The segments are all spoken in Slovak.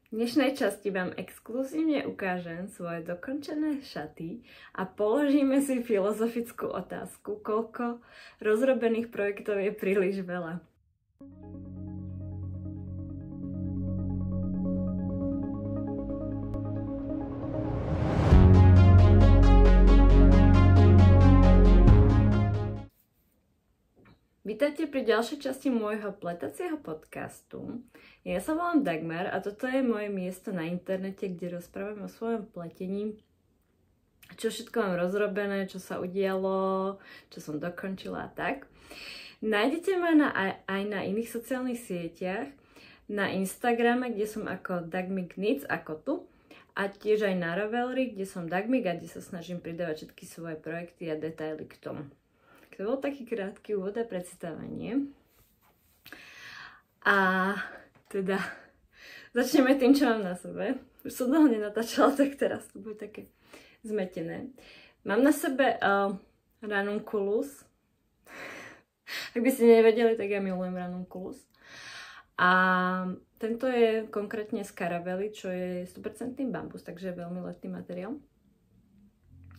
V dnešnej časti vám exkluzívne ukážem svoje dokončené šaty a položíme si filozofickú otázku, koľko rozrobených projektov je príliš veľa. Vítajte pri ďalšej časti môjho pletacieho podcastu. Ja sa volám Dagmar a toto je moje miesto na internete, kde rozprávam o svojom pletení, čo všetko mám rozrobené, čo sa udialo, čo som dokončila a tak. Nájdete ma aj na iných sociálnych sieťach, na Instagrame, kde som ako Dagmiknits, ako tu, a tiež aj na Ravelry, kde som Dagmik a kde sa snažím pridávať všetky svoje projekty a detaily k tomu. To bol taký krátky úvod a predstavenie. A teda začneme tým, čo mám na sebe. Už som dlho nenatáčala, tak teraz to bude také zmetené. Mám na sebe ranunculus. Ak by ste nevedeli, tak ja milujem ranunculus. A tento je konkrétne z Caravely, čo je 100% bambus, takže je veľmi letný materiál.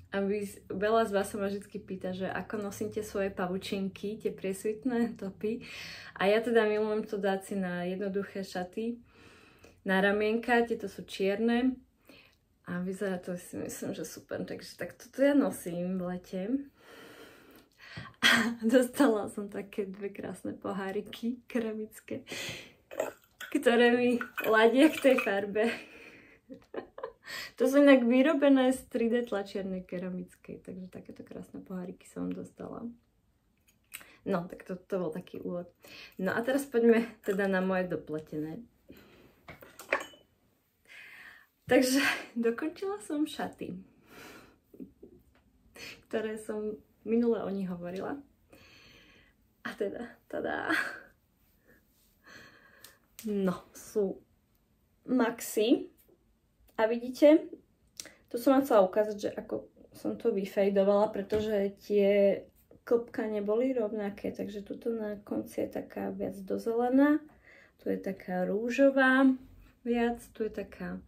A veľa z vás sa ma vždy pýta, že ako nosím tie svoje pavučinky, tie priesvitné topy. A ja teda milujem to dať si na jednoduché šaty, na ramienka, tieto sú čierne. A vyzerá to, si myslím, že super. Takže tak toto ja nosím v lete. A dostala som také dve krásne poháriky keramické, ktoré mi ladia k tej farbe. To sú inak vyrobené z 3D tlačiarne keramickej, takže takéto krásne poháriky som dostala. No, tak to bol taký úvod. No a teraz poďme teda na moje dopletené. Takže dokončila som šaty, ktoré som minule o nich hovorila. A teda, tada. No, sú maxi. A vidíte, tu som vám chcela ukázať, že ako som to vyfejdovala, pretože tie klpka neboli rovnaké, takže tuto na konci je taká viac dozelená, tu je taká rúžová viac, tu je taká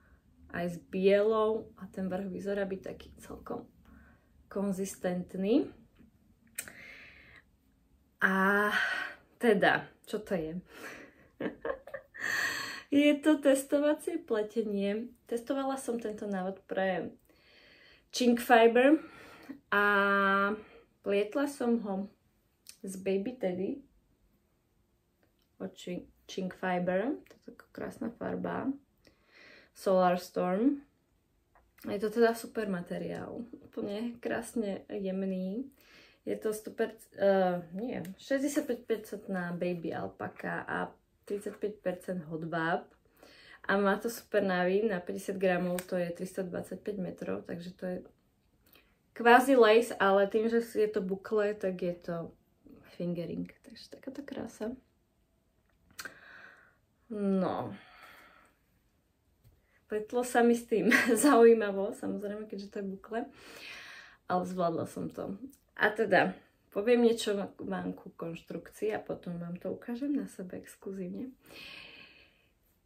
aj s bielou a ten vrch vyzerá byť taký celkom konzistentný. A teda, čo to je? Je to testovacie pletenie. Testovala som tento návod pre Chink Fiber a plietla som ho z Baby Teddy od Chink Fiber. To je taká krásna farba. Solar Storm. Je to teda super materiál. Úplne krásne jemný. Je to 65% na Baby Alpaka a 35% hot bab a má to super návín, na 50 gramov to je 325 metrov, takže to je kvázi lace, ale tým, že je to bukle, tak je to fingering, takže takáto krása. No, pletlo sa mi s tým zaujímavo, samozrejme, keďže to je bukle, ale zvládla som to. A teda poviem niečo vám ku konštrukcii a potom vám to ukážem na sebe exkluzívne.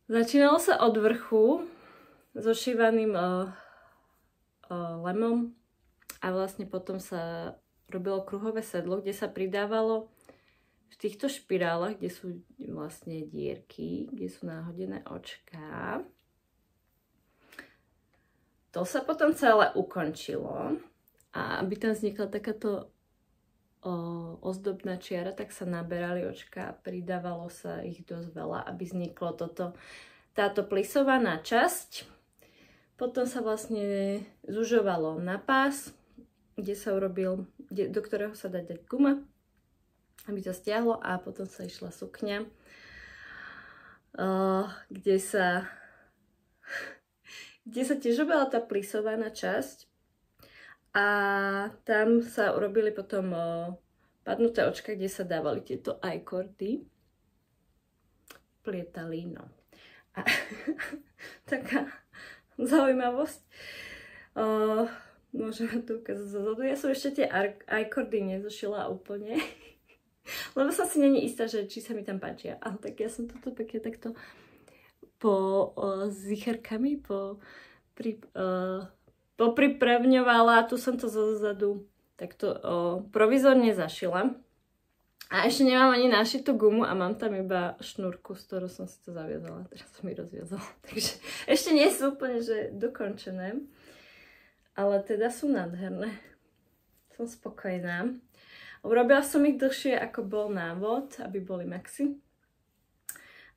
Začínalo sa od vrchu zošívaným lemom a vlastne potom sa robilo kruhové sedlo, kde sa pridávalo v týchto špirálach, kde sú vlastne dierky, kde sú náhodené očká. To sa potom celé ukončilo a aby tam vznikla takáto ozdobná čiara, tak sa naberali očka a pridávalo sa ich dosť veľa, aby vzniklo táto plisovaná časť. Potom sa vlastne zužovalo na pás, kde sa urobil, do ktorého sa dá dať guma, aby to stiahlo, a potom sa išla sukňa, kde sa tiež robila tá plisovaná časť. A tam sa urobili potom padnuté očka, kde sa dávali tieto I-kordy. Plietali, no. A taká zaujímavosť. Môžeme to ukázať zozadu. Ja som ešte tie I-kordy nezošila úplne. Lebo som si není istá, že či sa mi tam páčia. Ale tak ja som toto pekne takto zicherkami, popripravňovala, tu som to zozadu takto provizorne zašila. A ešte nemám ani našitú gumu a mám tam iba šnúrku, z ktorou som si to zaviazala. Teraz som mi rozviazala. Takže ešte nie sú úplne že dokončené. Ale teda sú nádherné. Som spokojná. Urobila som ich dlhšie, ako bol návod, aby boli maxi.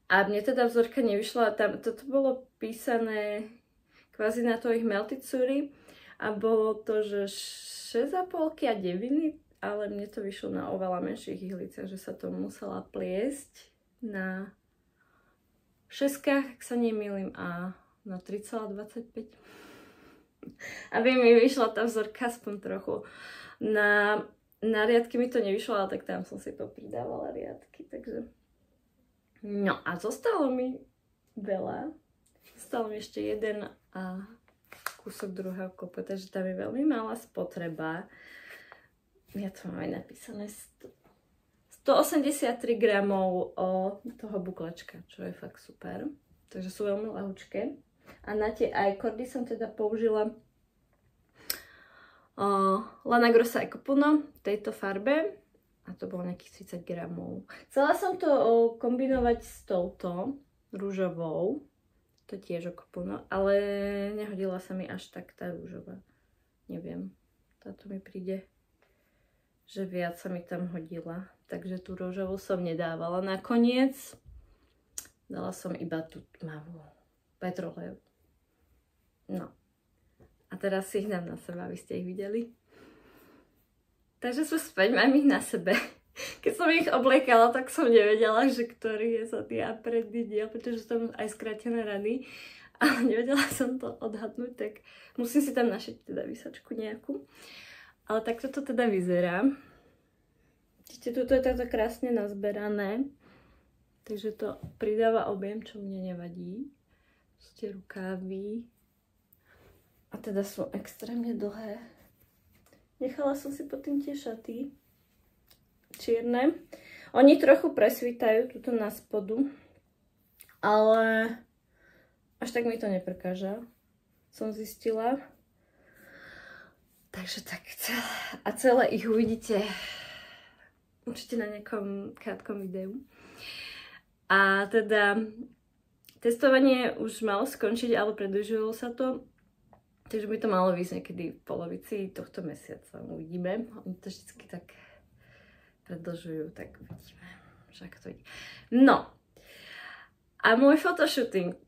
A mne teda vzorka nevyšla. Toto bolo písané kvázi na to ich melticúry. A bolo to, že 6,5 a 9, ale mne to vyšlo na oveľa menších ihliciach, že sa to musela pliesť na 6, ak sa nemýlim, a na 3,25. Aby mi vyšla tá vzorka aspoň trochu. Na riadky mi to nevyšlo, ale tak tam som si popridávala riadky, takže... No a zostalo mi veľa. Zostalo mi ešte jeden a kúsok druhého kopu, takže tam je veľmi malá spotreba. Ja to mám aj napísané 183 gramov toho buklečka, čo je fakt super. Takže sú veľmi ľahučké. A na tie iCordy som teda použila Lana Grossa Ecopuno v tejto farbe. A to bolo nejakých 30 gramov. Chcela som to kombinovať s touto rúžovou. To tiež Ecopuno, ale nehodila sa mi až tak tá rúžová. Neviem, táto mi príde, že viac sa mi tam hodila. Takže tú rúžovú som nedávala nakoniec. Dala som iba tú tmavú petrolejovú. No. A teraz si ich dám na seba, aby ste ich videli. Takže sú späť, mám ich na sebe. Keď som ich obliekala, tak som nevedela, že ktorý je zadný a predný diel, pretože sú tam aj skrátené rady. Ale nevedela som to odhadnúť, tak musím si tam našiť teda výsačku nejakú. Ale takto to teda vyzerá. Vidíte, tuto je toto krásne nazberané. Takže to pridáva objem, čo mne nevadí. Sú tie rukávy. A teda sú extrémne dlhé. Nechala som si pod tým tie šaty čierne. Oni trochu presvítajú tuto na spodu, ale až tak mi to neprekáža, som zistila. Takže tak, a celé ich uvidíte určite na nejakom krátkom videu. A teda testovanie už malo skončiť, ale predĺžilo sa to. Takže by to malo výsť niekedy v polovici tohto mesiaca. Uvidíme. Oni to vždycky tak predĺžujú, tak uvidíme, že ako to ide. No. A môj photoshooting.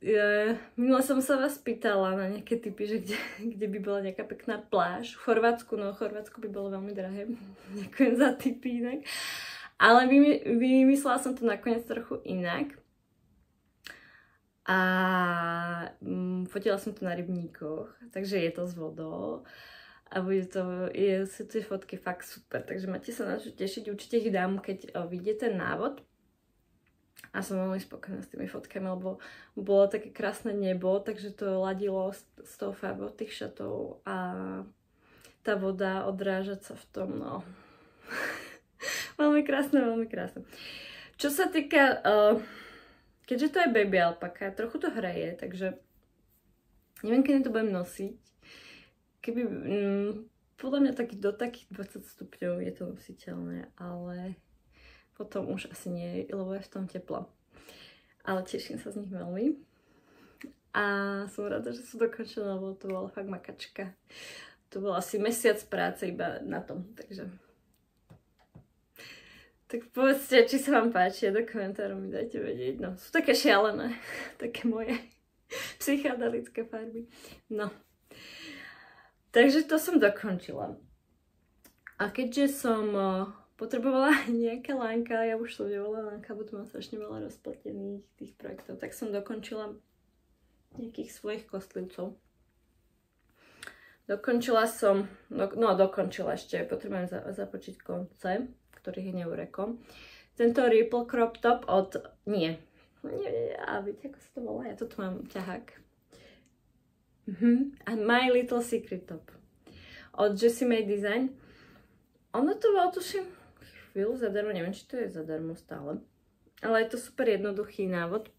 Minule som sa vás pýtala na nejaké typy, že kde by bola nejaká pekná pláž. V Chorvátsku, no Chorvátsku by bolo veľmi drahé. Ďakujem za tipy inak. Ale vymyslela som to nakoniec trochu inak. A fotila som to na rybníkoch, takže je to s vodou a sú tie fotky fakt super, takže máte sa na čo tešiť, určite ich dám, keď vidíte ten návod. A som veľmi spokojná s tými fotkami, lebo bolo také krásne nebo, takže to ladilo s tou farbou tých šatov a tá voda odrážať sa v tom, no. Veľmi krásne, veľmi krásne. Čo sa týka... Keďže to je baby alpaka, trochu to hreje, takže neviem, kedy to budem nosiť. Keby, podľa mňa do takých 20 stupňov je to nositeľné, ale potom už asi nie, lebo je v tom teplo. Ale teším sa z nich veľmi. A som rada, že sú dokončené, lebo to bola fakt makačka. To bol asi mesiac práce iba na tom, takže... Tak povedzte, či sa vám páči, do komentárov mi dajte vedieť. No, sú také šialené, také moje psychedelické farby. No. Takže to som dokončila. A keďže som potrebovala nejaké lánka, ja už som nevolala lánka, bo tu mám strašne veľa rozplatených tých projektov, tak som dokončila nejakých svojich kostlivcov. Dokončila som, dokončila ešte, potrebujem započiť konce, ktorých je neurekom. Tento Ripple Crop Top od... Nie, a viete, ako sa to volá? Ja tu mám ťahák. A My Little Secret Top od Jessie May Design. Ono to bolo, tuším, chvíľu zadarmo, neviem, či to je zadarmo stále. Ale je to super jednoduchý návod.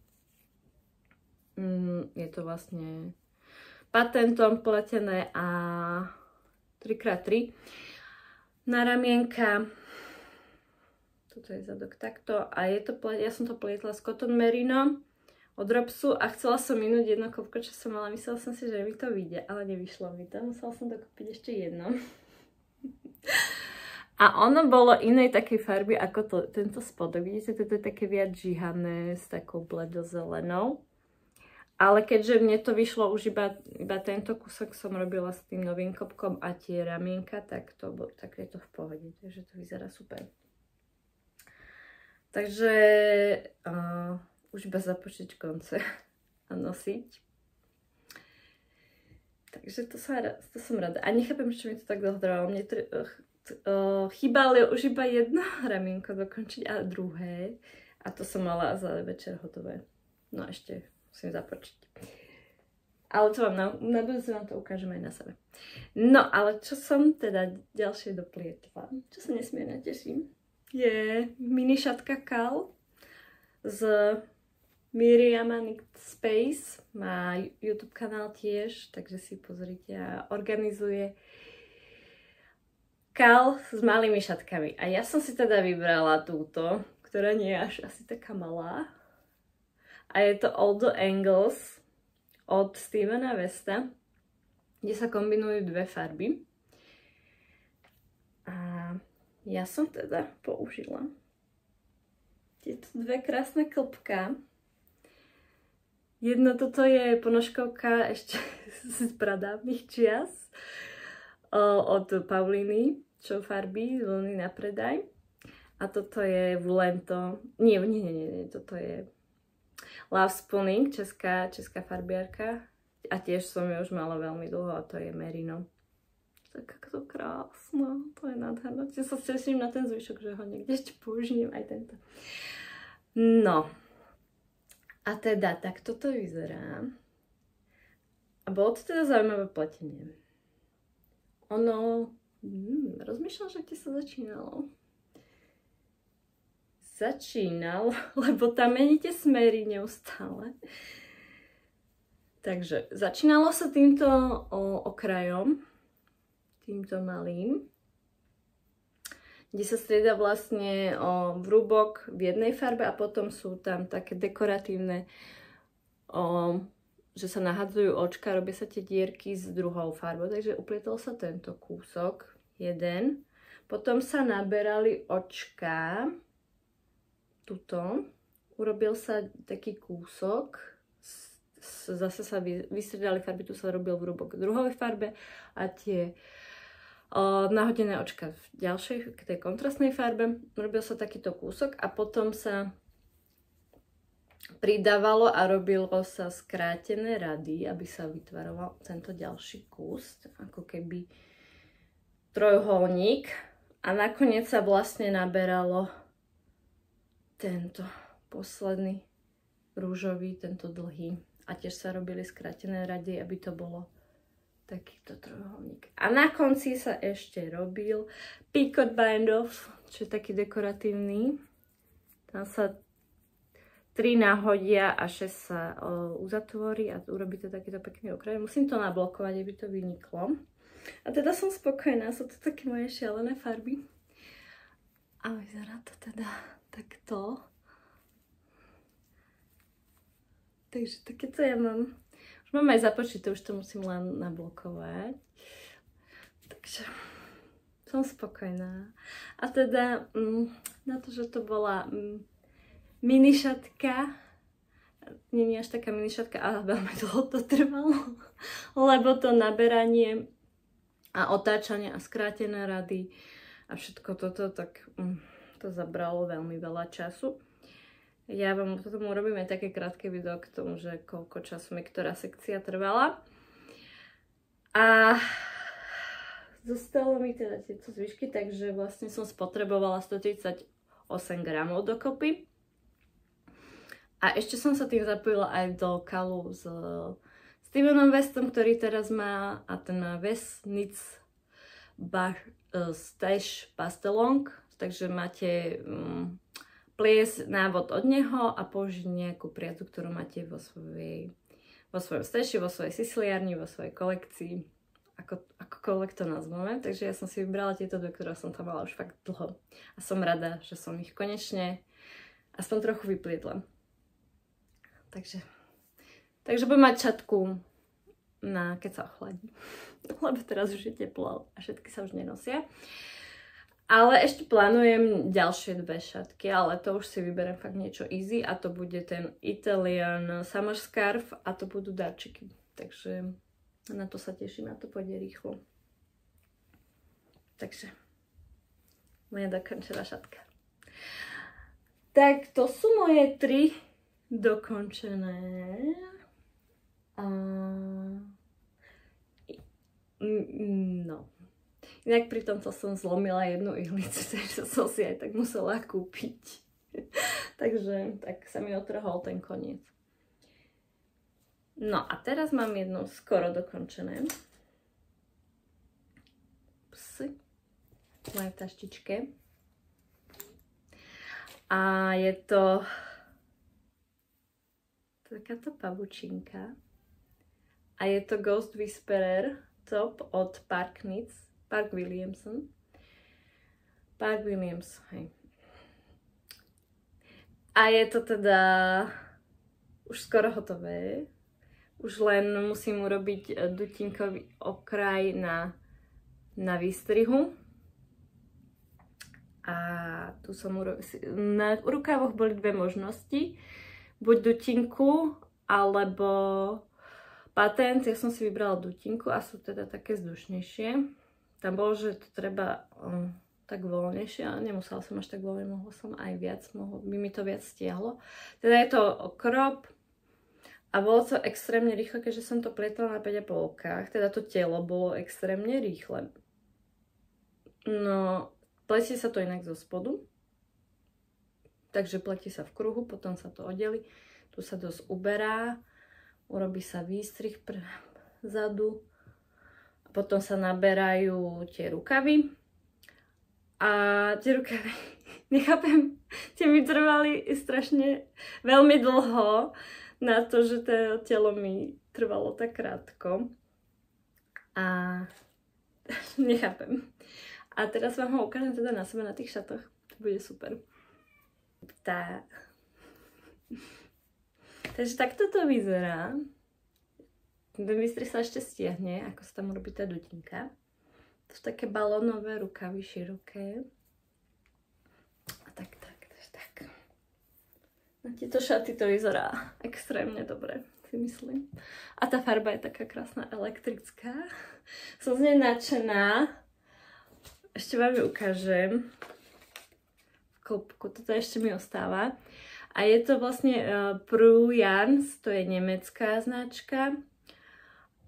Je to vlastne patentom pletené a 3x3 na ramienka. Toto je zadok takto a je to, ja som to plietla z cotton merino od Robsu a chcela som minúť jedno kopko, čo som mala. Myslela som si, že mi to vyjde, ale nevyšlo mi to. Musela som dokúpiť ešte jedno. A ono bolo inej takej farby ako tento spodok. Vidíte, toto je také viac žihané s takou bledozelenou. Ale keďže mne to vyšlo už iba tento kúsok som robila s tým novým kopkom a tie ramienka, tak je to v pohode. Takže to vyzerá super. Takže už iba započiť konce a nosiť. Takže to som rada. A nechápem, čo mi to tak dlho trvalo. Mne chýbalo už iba jedno ramienko dokončiť a druhé. A to som mala za večer hotové. No ešte musím započiť. Ale to vám na budúce vám to ukážem aj na sebe. No, ale čo som teda ďalšie doplietla, čo sa nesmierne teším, je mini šatka Cal z Miriam Space. Má YouTube kanál tiež, takže si pozrite a organizuje Cal s malými šatkami. A ja som si teda vybrala túto, ktorá nie je až asi taká malá. A je to All the Angles od Stevena Westa, kde sa kombinujú dve farby. A ja som teda použila tieto dve krásne klpká. Jedno toto je ponožkovka ešte z pradávnych čias od Pauliny, čo farby, vlny na predaj. A toto je Vulento. Nie, toto je Love Spooning, česká farbiarka. A tiež som ju už mala veľmi dlho a to je Merino. Tak to krásno, to je nádherné. Ja sa teším na ten zvyšok, že ho niekde ešte použijem aj tento. No. A teda, tak toto vyzerá. A bolo to teda zaujímavé pletenie. Ono, rozmýšľam, že kde sa začínalo. Lebo tam meníte smery neustále. Takže začínalo sa týmto okrajom, týmto malým, kde sa strieda vlastne vrúbok v jednej farbe a potom sú tam také dekoratívne, že sa nahadzujú očka, robia sa tie dierky s druhou farbou. Takže uplietol sa tento kúsok, jeden. Potom sa naberali očka, tuto. Urobil sa taký kúsok, zase sa vystriedali farby, tu sa robil vrúbok v druhej farbe a tie nahodené očka v ďalšej, k tej kontrastnej farbe. Robil sa takýto kúsok a potom sa pridávalo a robilo sa skrátené rady, aby sa vytvaroval tento ďalší kus, ako keby trojuholník. A nakoniec sa vlastne naberalo tento posledný rúžový, tento dlhý. A tiež sa robili skrátené rady, aby to bolo takýto trojuholník. A na konci sa ešte robil picot bind-off, čo je taký dekoratívny. Tam sa 3 nahodia a 6 sa uzatvorí a urobíte takýto pekný okraj. Musím to nablokovať, aby to vyniklo. A teda som spokojná, sú to také moje šialené farby. A vyzerá to teda takto. Takže takéto ja mám. Už mám aj započítané, už to musím len nablokovať. Takže som spokojná. A teda na to, že to bola mini šatka, nie je až taká mini šatka, ale veľmi dlho to trvalo, lebo to naberanie a otáčanie a skrátené rady a všetko toto, tak to zabralo veľmi veľa času. Ja vám potom urobím aj také krátke video k tomu, že koľko času mi ktorá sekcia trvala. A zostalo mi teda tieto zvyšky, takže vlastne som spotrebovala 138 gramov dokopy. A ešte som sa tým zapojila aj do Calu s Stevenom Westom, ktorý teraz má, a ten má West Knits Stash Pastelong, takže máte plies návod od neho a použiť nejakú priazu, ktorú máte vo svojej vo svojom steši, vo svojej siciliárni, vo svojej kolekcii, akokoľvek to nazveme. Takže ja som si vybrala tieto dve, ktoré som tam mala už fakt dlho. A som rada, že som ich konečne aspoň trochu vyplietla. Takže budem mať šatku na keď sa ochladí. Lebo teraz už je teplo a všetky sa už nenosia. Ale ešte plánujem ďalšie dve šatky, ale to už si vyberiem fakt niečo easy a to bude ten Italian Summer Scarf a to budú darčeky. Takže na to sa teším, na to pôjde rýchlo. Takže moja dokončená šatka. Tak to sú moje 3 dokončené. No. Inak pri tomto som zlomila jednu ihlicu, takže som si aj tak musela kúpiť. Takže tak sa mi otrhol ten koniec. No a teraz mám jedno skoro dokončené. Psy. V mojej taštičke. A je to takáto pavučinka. A je to Ghost Whisperer top od Park Williams, hej. A je to teda už skoro hotové. Už len musím urobiť dutinkový okraj na výstrihu. A tu som na rukávoch boli dve možnosti. Buď dutinku, alebo patent. Ja som si vybrala dutinku a sú teda také vzdušnejšie. Tam bolo, že to treba tak voľnejšie, ale nemusela som až tak voľne, mohla som aj viac, by mi to viac stiahlo. Teda je to krop a bolo to extrémne rýchle, keďže som to plietla na 5,5, teda to telo bolo extrémne rýchle. No, pletie sa to inak zo spodu, takže pletie sa v kruhu, potom sa to oddeli, tu sa dosť uberá, urobí sa výstrih zadu, potom sa naberajú tie rukavy a tie rukavy, nechápem, tie mi trvali strašne veľmi dlho na to, že to telo mi trvalo tak krátko a nechápem. A teraz vám ho ukážem teda na sebe na tých šatoch, to bude super. Takže takto to vyzerá. Ten výstrih sa ešte stiahne, ako sa tam urobí tá dutinka. To sú také balónové rukavy široké. A tak. Na tieto šaty to vyzerá extrémne dobre, si myslím. A tá farba je taká krásna elektrická. Som z nej nadšená. Ešte vám ju ukážem. V klopku, toto ešte mi ostáva. A je to vlastne Prujans, to je nemecká značka.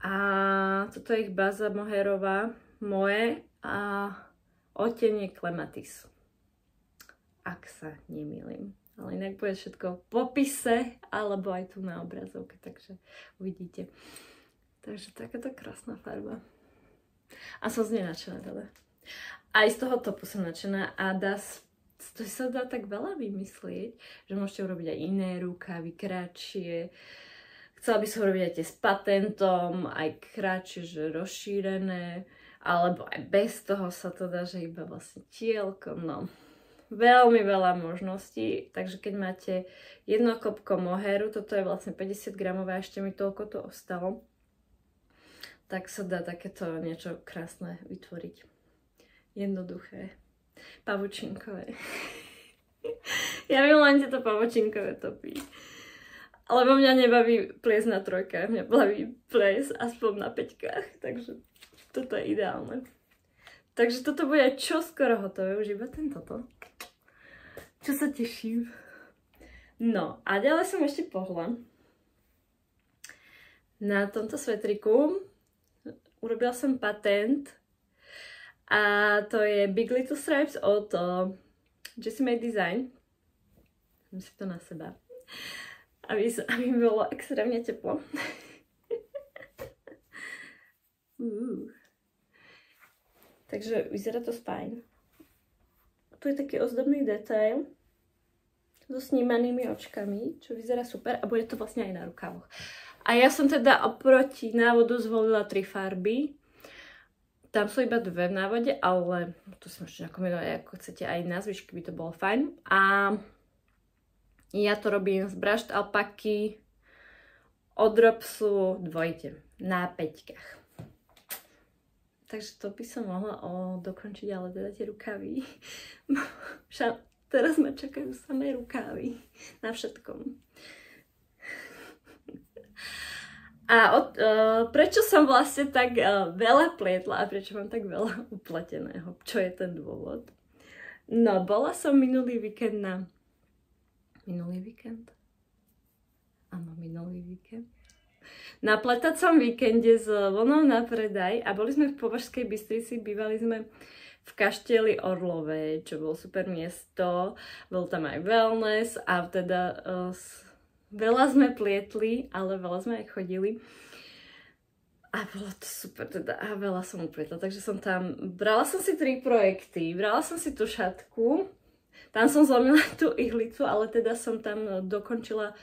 A toto je ich baza moherová, moje a odtień je Clematis. Ak sa nemýlim. Ale inak bude všetko v popise, alebo aj tu na obrazovke, takže uvidíte. Takže takáto krásna farba. A som z nej nadšená teda. Aj z toho topu som nadšená a to sa dá tak veľa vymyslieť, že môžete urobiť aj iné rukavy, kratšie. Chcela by som robiť aj tie s patentom, aj kratšie, že rozšírené, alebo aj bez toho sa to dá, že iba vlastne tielkom, no. Veľmi veľa možností, takže keď máte jedno kopko moheru, toto je vlastne 50 gramové, ešte mi toľko to ostalo, tak sa dá takéto niečo krásne vytvoriť. Jednoduché, pavučinkové. Ja milujem tieto pavučinkové topy. Lebo mňa nebaví pliesť na trojkách, mňa baví pliesť aspoň na 5kách, takže toto je ideálne. Takže toto bude čoskoro hotové, už iba toto. Čo sa teším. No a ďalej som ešte pohla. Na tomto svetriku urobila som patent a to je Big Little Stripes od Jessie Made Design. Dám si to na seba. Aby mi bolo extrémne teplo. Takže vyzerá to fajn. Tu je taký ozdobný detail so snímanými očkami, čo vyzerá super a bude to vlastne aj na rukavoch. A ja som teda oproti návodu zvolila 3 farby. Tam sú iba 2 v návode, ale to si môžete nakombinovať, ako chcete, aj na zvyšky by to bolo fajn. A ja to robím z Brushed Alpaky od Dropsu 2 na 5. Takže to by som mohla dokončiť, ale teda tie rukavy. Teraz ma čakajú samé rukávy na všetkom. A prečo som vlastne tak veľa plietla a prečo mám tak veľa upleteného? Čo je ten dôvod? No, bola som minulý víkend na... Minulý víkend? Áno, minulý víkend. Na pletacom víkende s vlnou na predaj a boli sme v Považskej Bystrici, bývali sme v Kaštieli Orlové, čo bolo super miesto, bol tam aj wellness a teda veľa sme plietli, ale veľa sme aj chodili. A bolo to super teda a veľa som uplietla, takže som tam, brala som si 3 projekty, brala som si tú šatku, tam som zlomila tú ihlicu, ale teda som tam dokončila,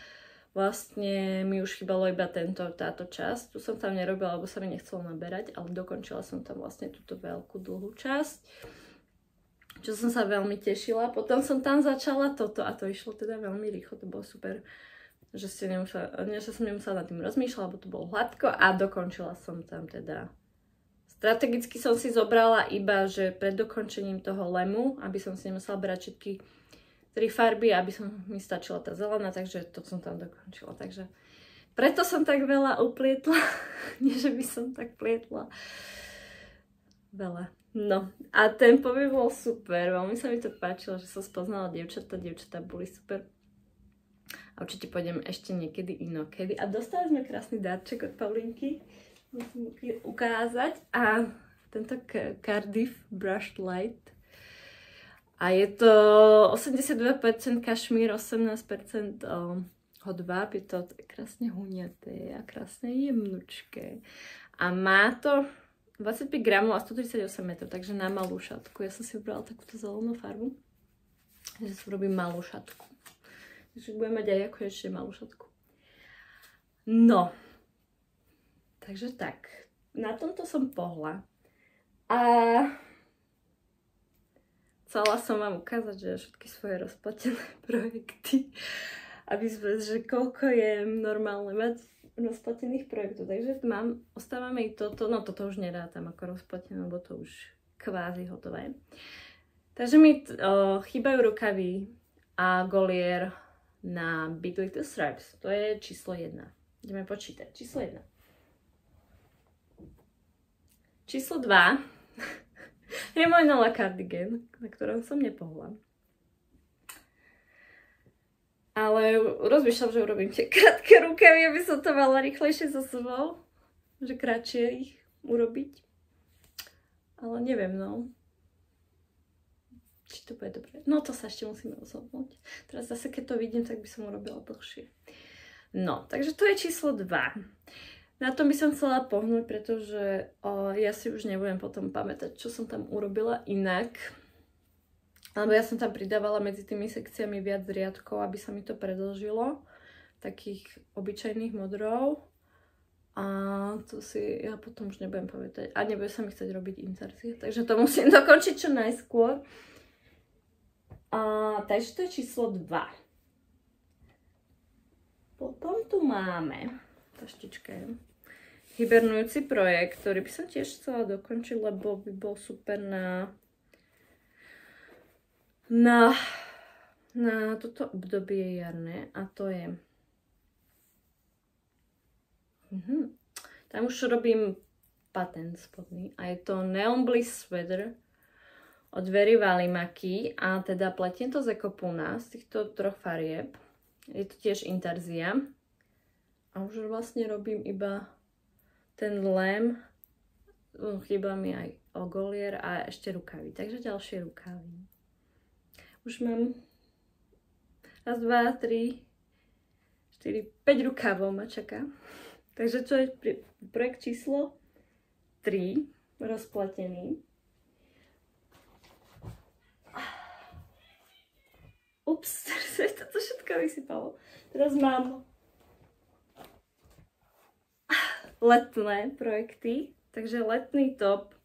vlastne mi už chýbalo iba táto časť, tu som tam nerobila, lebo sa mi nechcelo naberať, ale dokončila som tam vlastne túto veľkú dlhú časť, čo som sa veľmi tešila. Potom som tam začala toto a to išlo teda veľmi rýchlo, to bolo super. Že som nemusela nad tým rozmýšľať, lebo to bolo hladko a dokončila som tam teda. Strategicky som si zobrala iba, že pred dokončením toho lemu, aby som si nemusela brať všetky 3 farby, aby mi stačila tá zelená, takže to som tam dokončila. Takže preto som tak veľa uplietla, nie že by som tak plietla veľa. No a ten pobyt bol super, veľmi sa mi to páčilo, že som spoznala dievčatá boli super. A určite pôjdem ešte niekedy inokedy. A dostali sme krásny darček od Paulinky. Musím ukázať. A tento Cardiff Brushed Light. A je to 82% kašmír, 18% hodváb. Je to krásne huňaté a krásne jemnučké. A má to 25 gramov a 138 metrov, takže na malú šatku. Ja som si vybrala takúto zelenú farbu. Takže si urobím malú šatku. Takže budem mať aj ako ešte malú šatku. No. Takže tak. Na tomto som pohla. A chcela som vám ukázať, že všetky svoje rozplatené projekty. Aby sme, že koľko je normálne mať rozplatených projektov. Takže ostávame i toto. No toto už nerátam ako rozplatené, lebo to už kvázi hotové. Takže mi chýbajú rukavy a golier na Big Little Stripes. To je číslo 1. Ideme počítať. Číslo 1. Číslo 2 je môj nový cardigan, na ktorom som nepohla. Ale rozmýšľam, že urobím tie krátke rukavy, aby som to mala rýchlejšie so sebou. Že kratšie ich urobiť. Ale neviem, no. Či to bude dobre. No to sa ešte musíme rozhodnúť. Teraz zase, keď to vidím, tak by som urobila dlhšie. No, takže to je číslo 2. Na tom by som chcela pohnúť, pretože ja si už nebudem potom pamätať, čo som tam urobila inak. Lebo ja som tam pridávala medzi tými sekciami viac riadkov, aby sa mi to predĺžilo. Takých obyčajných modrov. A to si ja potom už nebudem pamätať. A nebude sa mi chcieť robiť insercie. Takže to musím dokončiť čo najskôr. Takže to je číslo 2. Potom tu máme hibernujúci projekt, ktorý by som tiež chcela dokončiť, lebo by bol super na toto obdobie jarné. A to je... Tam už robím patent spodný. A je to Neon Bliss Sweater od Very Valimaky a teda pletiem to z Ekopuna, z týchto 3 farieb. Je to tiež interzia. A už vlastne robím iba ten lem. Chýba mi aj golier a ešte rukavy. Takže ďalšie rukavy. Už mám 1, 2, 3, 4, 5 rukavov ma čaká. Takže to je projekt číslo 3, rozplatený. Ups, teraz sa toto všetko vysypalo. Teraz mám letné projekty. Takže letný top.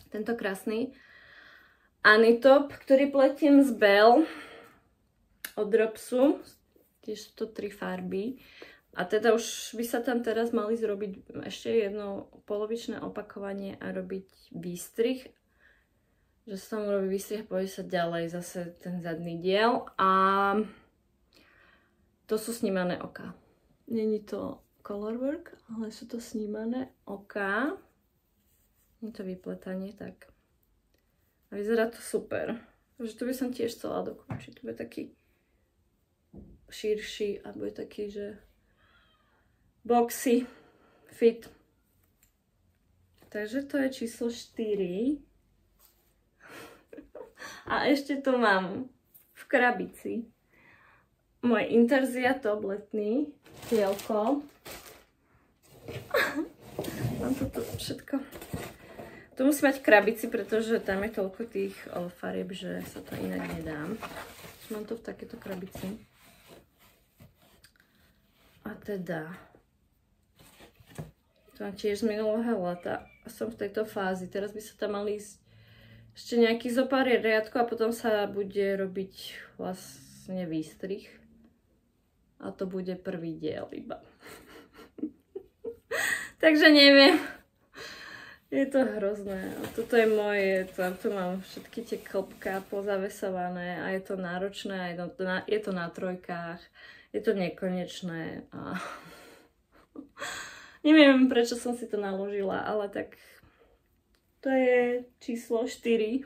Tento krásny Anitop, ktorý pletiem z Belle od Dropsu. Tiež sú to 3 farby. A teda už by sa tam teraz mali zrobiť ešte jedno polovičné opakovanie a robiť výstrih. Že sa tam urobí výstrih a pôjde sa ďalej zase ten zadný diel. A to sú snímané oká. Není to colorwork, ale sú to snímané oká. Je to vypletanie, tak. A vyzerá to super. Takže to by som tiež chcela dokončiť. To bude taký širší a bude taký, že boxy, fit. Takže to je číslo 4. A ešte tu mám v krabici môj Interzia top letný dielko. Mám toto všetko. Tu musím mať v krabici, pretože tam je toľko tých farieb, že sa to inak nedá. Mám to v takéto krabici. A teda, to mám tiež z minulého leta a som v tejto fázi. Teraz by sa tam mali ísť ešte nejaký zopár riadkov a potom sa bude robiť vlastne výstrih. A to bude prvý diel iba. Takže neviem. Je to hrozné. A toto je moje, tu mám všetky tie klopká pozavesované a je to náročné, a je to na trojkách, je to nekonečné a neviem, prečo som si to naložila, ale tak to je číslo 4.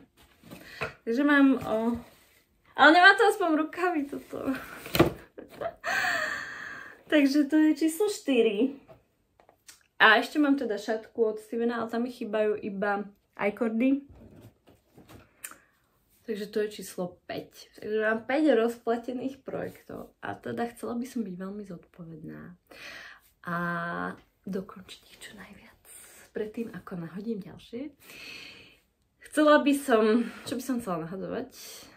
Takže mám ale nemá to aspoň rukavy toto. Takže to je číslo 4. A ešte mám teda šatku od Stevena, ale tam mi chýbajú iba iCordy. Takže to je číslo 5. Takže mám 5 rozplatených projektov. A teda chcela by som byť veľmi zodpovedná. A dokončiť ich čo najviac. Predtým, ako nahodím ďalšie. Chcela by som, čo by som chcela nahadzovať?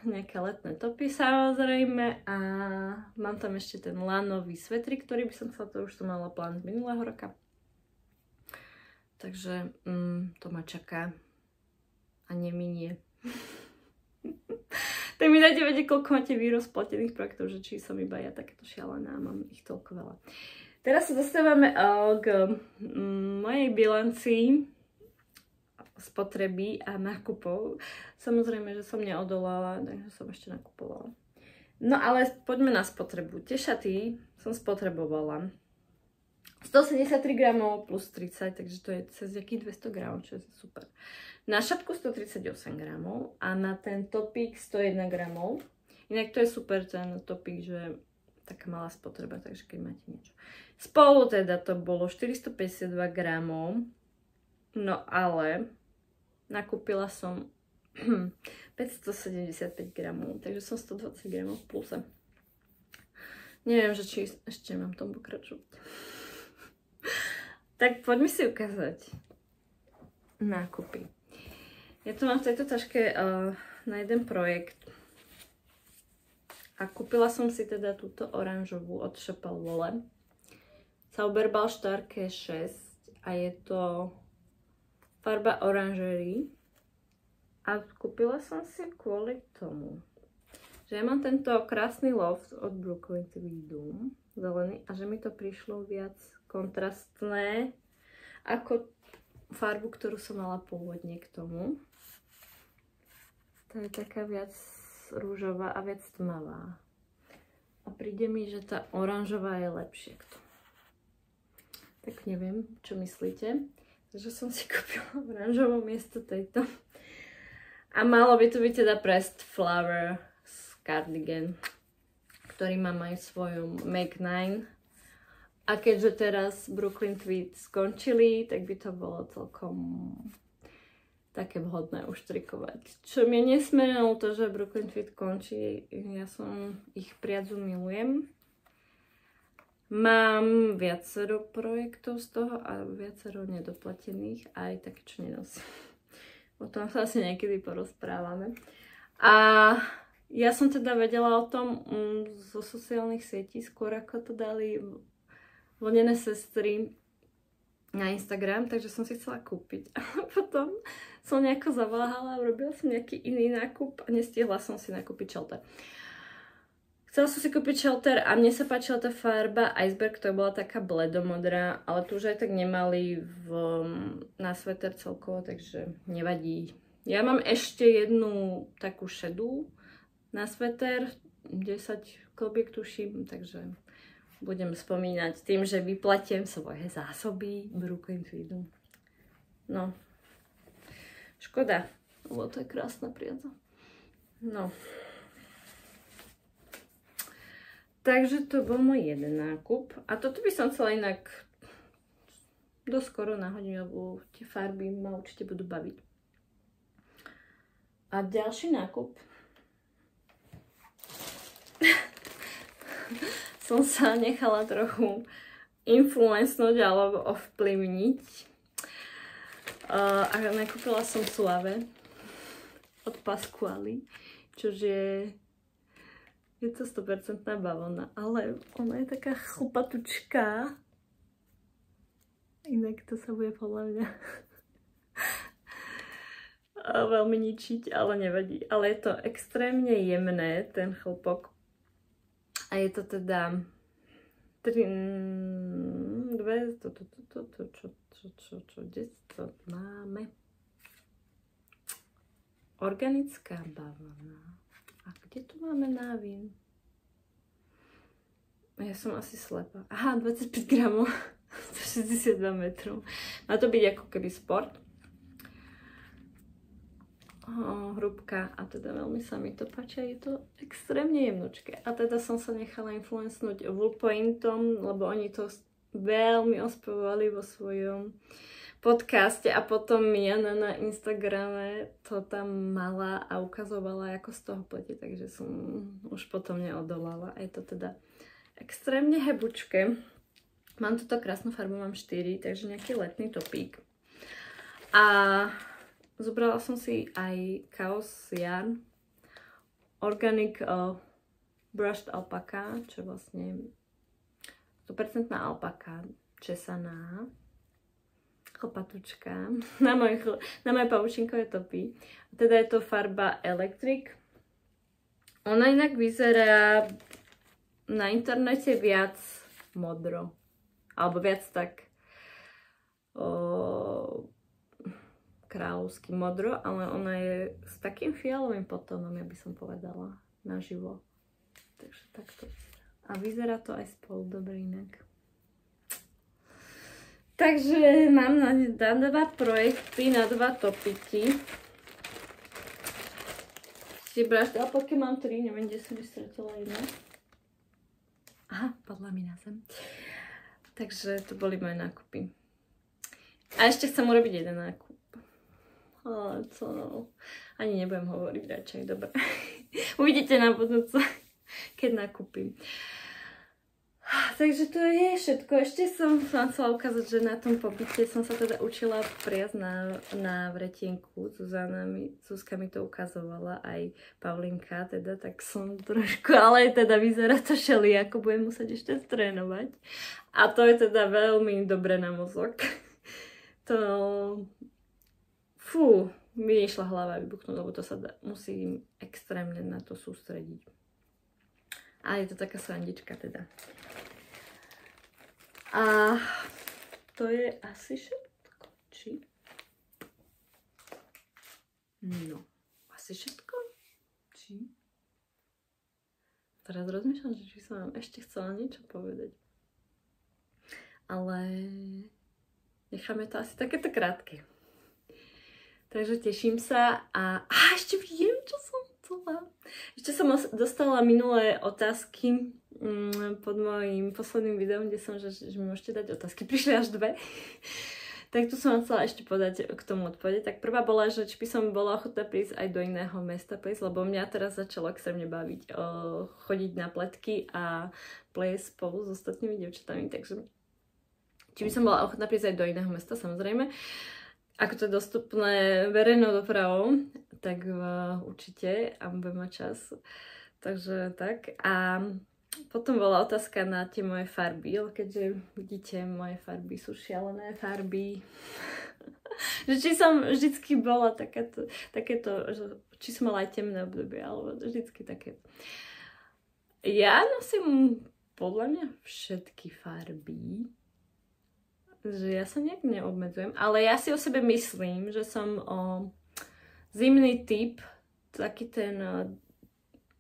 Nejaké letné topy samozrejme. A mám tam ešte ten lanový svetrik, ktorý by som chcela, to už som mala plán z minulého roka. Takže to ma čaká a neminie. Tak mi dajte vedieť, koľko máte vy rozplatených projektov, že či som iba ja takéto šialená a mám ich toľko veľa. Teraz sa dostávame k mojej bilancii spotreby a nákupov. Samozrejme, že som neodolala, takže som ešte nakupovala. No ale poďme na spotrebu. Tie šaty som spotrebovala 173 gramov plus 30, takže to je cez jakých 200 gramov, čo je super. Na šatku 138 gramov a na ten topík 101 gramov. Inak to je super ten topík, že taká malá spotreba, takže keď máte niečo. Spolu teda to bolo 452 gramov, no ale nakúpila som 575 gramov, takže som 120 gramov v pluse. Neviem, že či ešte mám tom pokračovať. Tak poďme si ukázať nákupy. Ja tu mám v tejto taške na jeden projekt. A kúpila som si teda túto oranžovú od Chapelle Wole. Zauberbal Starke 6 a je to farba oranžery. A kúpila som si kvôli tomu, že ja mám tento krásny loft od Brooklyn Tweedu, zelený, a že mi to prišlo viac kontrastné ako farbu, ktorú som mala pôvodne k tomu. To je taká viac rúžová a viac tmavá. A príde mi, že tá oranžová je lepšie k tomu. Tak neviem, čo myslíte. Takže som si kúpila oranžovú miesto tejto. A malo by to byť teda Pressed Flower cardigan, ktorý mám aj v svojom Make 9. A keďže teraz Brooklyn Tweed skončili, tak by to bolo celkom také vhodné uštrikovať. Čo mi nesmenilo to, že Brooklyn Tweed končí, ja som ich priadzu milujem. Mám viacero projektov z toho a viacero nedoplatených, aj také, čo nenosím. O tom sa asi niekedy porozprávame. A ja som teda vedela o tom zo sociálnych sietí, skôr ako to dali Vlnené sestry na Instagram, takže som si chcela kúpiť. A potom som nejako zaváhala, urobila som nejaký iný nákup a nestihla som si nakúpiť šelter. Chcela som si kúpiť šelter a mne sa páčila tá farba Iceberg, to bola taká bledomodrá, ale tu už aj tak nemali na sveter celkovo, takže nevadí. Ja mám ešte jednu takú šedú na sveter, 10 klobiek tuším, takže budem spomínať tým, že vyplatím svoje zásoby Brooklyn Feedu. No, škoda, lebo to je krásna priadza. No. Takže to bol môj jeden nákup. A toto by som chcela inak doskoro na hodinu, lebo tie farby ma určite budú baviť. A ďalší nákup. Som sa nechala trochu influencnúť alebo ovplyvniť. A nakúpila som Suave od Pasquali, čože je to 100% bavlna, ale ona je taká chlpatučká. Inak to sa bude podľa mňa veľmi ničiť, ale nevadí. Ale je to extrémne jemné, ten chlpok. A je to teda kde to máme? Organická bavlna. A kde tu máme návin? Ja som asi slepá. Aha, 25 gramov. 162 metrov. Má to byť ako keby sport. Hrubka. A teda veľmi sa mi to páči. Je to extrémne jemnočké. A teda som sa nechala influencnúť Woolpointom, lebo oni to veľmi ospevovali vo svojom podcaste a potom Jana na Instagrame to tam mala a ukazovala, ako z toho plete, takže som už potom neodolala. Je to teda extrémne hebučké. Mám túto krásnu farbu, mám 4, takže nejaký letný topík. A zobrala som si aj Chaos Yarn Organic Brushed Alpaca, čo je vlastne 100% alpaka, česaná. Chlpatučka na moje pavučinkové topy. Teda je to farba Electric. Ona inak vyzerá na internete viac modro. Alebo viac tak kráľovský modro, ale ona je s takým fialovým potónom, ja by som povedala, naživo. Takže takto vyzerá. A vyzerá to aj spolu dobre inak. Takže mám na 2 projekty, na 2 topiky. Tie brašty alpaky mám 3, neviem, kde som vystratila jedna. Aha, padla mi na zem. Takže to boli moje nákupy. A ešte chcem urobiť jeden nákup. Ale co? Ani nebudem hovoriť radšej, dobre. Uvidíte na budúce, keď nakúpim. Takže to je všetko. Ešte som vám chcela ukázať, že na tom pobyte som sa teda učila priasť na vretienku. Zuzka mi to ukazovala, aj Pavlinka, teda tak som trošku, ale teda vyzerá to ako budem musieť ešte trénovať. A to je teda veľmi dobre na mozog. To... Fú, mi išla hlava vybuchnúť, lebo to sa musím extrémne na to sústrediť. A je to taká srandička teda. A to je asi všetko, či? No, asi všetko, či? Teraz rozmýšľam, že či som vám ešte chcela niečo povedať. Ale necháme to asi takéto krátke. Takže teším sa a ešte viem, čo som chcela. Ešte som dostala minulé otázky pod mojím posledným videom, kde som, že mi môžete dať otázky. Prišli až 2. Tak tu som vám chcela ešte podať k tomu odpovede. Tak prvá bola, že či by som bola ochotná prísť aj do iného mesta plesť, lebo mňa teraz začalo extrémne baviť chodiť na pletky a plesť spolu s ostatnými dievčatami. Takže či by som bola ochotná prísť aj do iného mesta, samozrejme. Ako to je dostupné verejnou dopravou, tak určite a budem mať čas. Takže tak. A Potom bola otázka na tie moje farby, keďže vidíte, moje farby sú šialené farby. Že či som vždycky bola takéto, či som mala aj temné obdobie, alebo vždycky také. Ja nosím podľa mňa všetky farby, že ja sa nejak neobmedzujem, ale ja si o sebe myslím, že som zimný typ, taký ten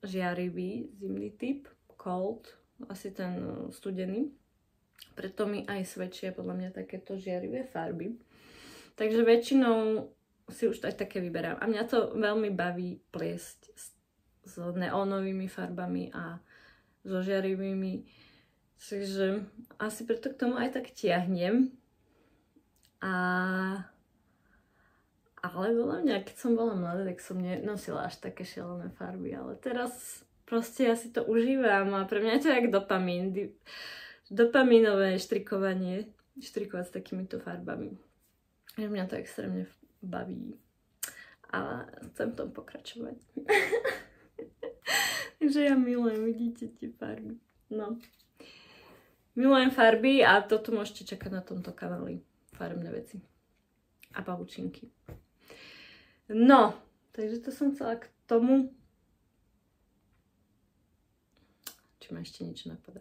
žiarivý zimný typ, cold, asi ten studený. Preto mi aj svedčia podľa mňa takéto žiarivé farby. Takže väčšinou si už aj také vyberám. A mňa to veľmi baví pliesť s neónovými farbami a so žiarivými. Takže asi preto k tomu aj tak tiahnem. Ale podľa mňa, keď som bola mladá, tak som nenosila až také šialené farby. Ale teraz proste ja si to užívam a pre mňa je to jak dopamín. Dopamínové štrikovanie. Štrikovať s takýmito farbami. Mňa to extrémne baví. A chcem v tom pokračovať. Takže ja milujem, vidíte tie farby. No. Milujem farby a toto môžete čakať na tomto kanáli. Farebné veci. A pavučinky. No, takže to som chcela k tomu. Či ma ešte niečo napadá?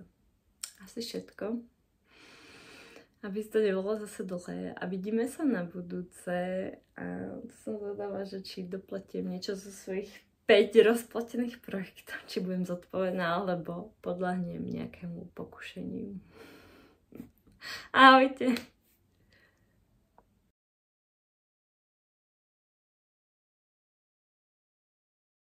Asi všetko. Aby to nebolo zase dlhé. A vidíme sa na budúce. A som zvedavá, že či doplatím niečo zo svojich 5 rozplatených projektov. Či budem zodpovedná, alebo podľahnem nejakému pokušeniu. Ahojte.